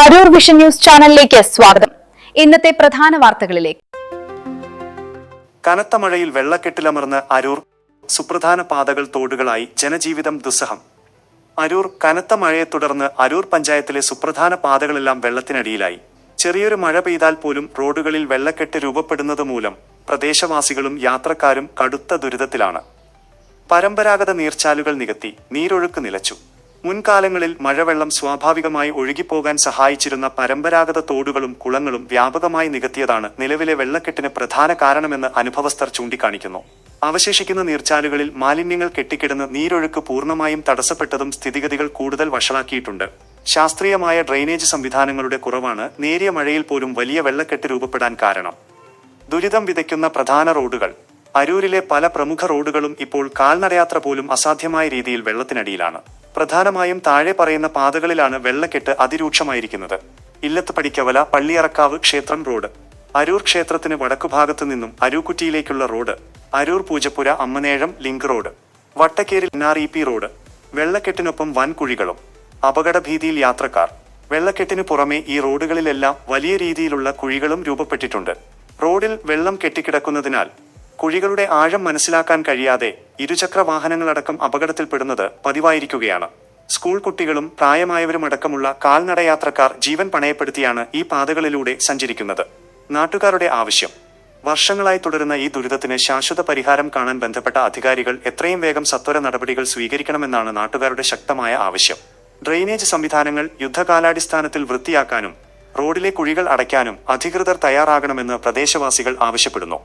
Aroor vision news ചാനലിലേക്ക് സ്വാഗതം. ഇന്നത്തെ പ്രധാന വാർത്തകളിലേക്ക്. കനത്ത മഴയിൽ വെള്ളക്കെട്ടിലമർന്ന് അരൂർ. സുപ്രധാന പാതകൾ തോടുകളായി, ജനജീവിതം ദുസ്സഹം. അരൂർ. കനത്ത മഴയെ തുടർന്ന് അരൂർ പഞ്ചായത്തിലെ സുപ്രധാന പാതകളെല്ലാം വെള്ളത്തിനടിയിലായി. ചെറിയൊരു മഴ പെയ്താൽ പോലും റോഡുകളിൽ വെള്ളക്കെട്ട് രൂപപ്പെടുന്നത് മൂലം പ്രദേശവാസികളും യാത്രക്കാരും കടുത്ത ദുരിതത്തിലാണ്. പരമ്പരാഗത നീർച്ചാലുകൾ നികത്തി, നീരൊഴുക്ക് നിലച്ചു. മുൻകാലങ്ങളിൽ മഴവെള്ളം സ്വാഭാവികമായി ഒഴുകിപ്പോകാൻ സഹായിച്ചിരുന്ന പരമ്പരാഗത തോടുകളും കുളങ്ങളും വ്യാപകമായി നികത്തിയതാണ് നിലവിലെ വെള്ളക്കെട്ടിന് പ്രധാന കാരണമെന്ന് അനുഭവസ്ഥർ ചൂണ്ടിക്കാണിക്കുന്നു. അവശേഷിക്കുന്ന നീർച്ചാലുകളിൽ മാലിന്യങ്ങൾ കെട്ടിക്കിടന്ന് നീരൊഴുക്ക് പൂർണ്ണമായും തടസ്സപ്പെട്ടതും സ്ഥിതിഗതികൾ കൂടുതൽ വഷളാക്കിയിട്ടുണ്ട്. ശാസ്ത്രീയമായ ഡ്രെയിനേജ് സംവിധാനങ്ങളുടെ കുറവാണ് നേരിയ മഴയിൽ പോലും വലിയ വെള്ളക്കെട്ട് രൂപപ്പെടാൻ കാരണം. ദുരിതം വിതയ്ക്കുന്ന പ്രധാന റോഡുകൾ. അരൂരിലെ പല പ്രമുഖ റോഡുകളും ഇപ്പോൾ കാൽനടയാത്ര പോലും അസാധ്യമായ രീതിയിൽ വെള്ളത്തിനടിയിലാണ്. പ്രധാനമായും താഴെ പറയുന്ന പാതകളിലാണ് വെള്ളക്കെട്ട് അതിരൂക്ഷമായിരിക്കുന്നത്. ഇല്ലത്ത് പടിക്കവല പള്ളിയറക്കാവ് ക്ഷേത്രം റോഡ്, അരൂർ ക്ഷേത്രത്തിന് വടക്കുഭാഗത്തു നിന്നും അരൂക്കുറ്റിയിലേക്കുള്ള road, Aroor Poojappura Ammanezham link road, വട്ടക്കേരിൽ NREP റോഡ്. വെള്ളക്കെട്ടിനൊപ്പം വൻ കുഴികളും. അപകടഭീതിയിൽ യാത്രക്കാർ. വെള്ളക്കെട്ടിനു പുറമെ ഈ റോഡുകളിലെല്ലാം വലിയ രീതിയിലുള്ള കുഴികളും രൂപപ്പെട്ടിട്ടുണ്ട്. റോഡിൽ വെള്ളം കെട്ടിക്കിടക്കുന്നതിനാൽ കുഴികളുടെ ആഴം മനസ്സിലാക്കാൻ കഴിയാതെ ഇരുചക്ര വാഹനങ്ങളടക്കം അപകടത്തിൽപ്പെടുന്നത് പതിവായിരിക്കുകയാണ്. സ്കൂൾ കുട്ടികളും പ്രായമായവരുമടക്കമുള്ള കാൽനടയാത്രക്കാർ ജീവൻ പണയപ്പെടുത്തിയാണ് ഈ പാതകളിലൂടെ സഞ്ചരിക്കുന്നത്. നാട്ടുകാരുടെ ആവശ്യം. വർഷങ്ങളായി തുടരുന്ന ഈ ദുരിതത്തിന് ശാശ്വത പരിഹാരം കാണാൻ ബന്ധപ്പെട്ട അധികാരികൾ എത്രയും വേഗം സത്വര നടപടികൾ സ്വീകരിക്കണമെന്നാണ് നാട്ടുകാരുടെ ശക്തമായ ആവശ്യം. ഡ്രെയിനേജ് സംവിധാനങ്ങൾ യുദ്ധകാലാടിസ്ഥാനത്തിൽ വൃത്തിയാക്കാനും റോഡിലെ കുഴികൾ അടയ്ക്കാനും അധികൃതർ തയ്യാറാകണമെന്ന് പ്രദേശവാസികൾ ആവശ്യപ്പെടുന്നു.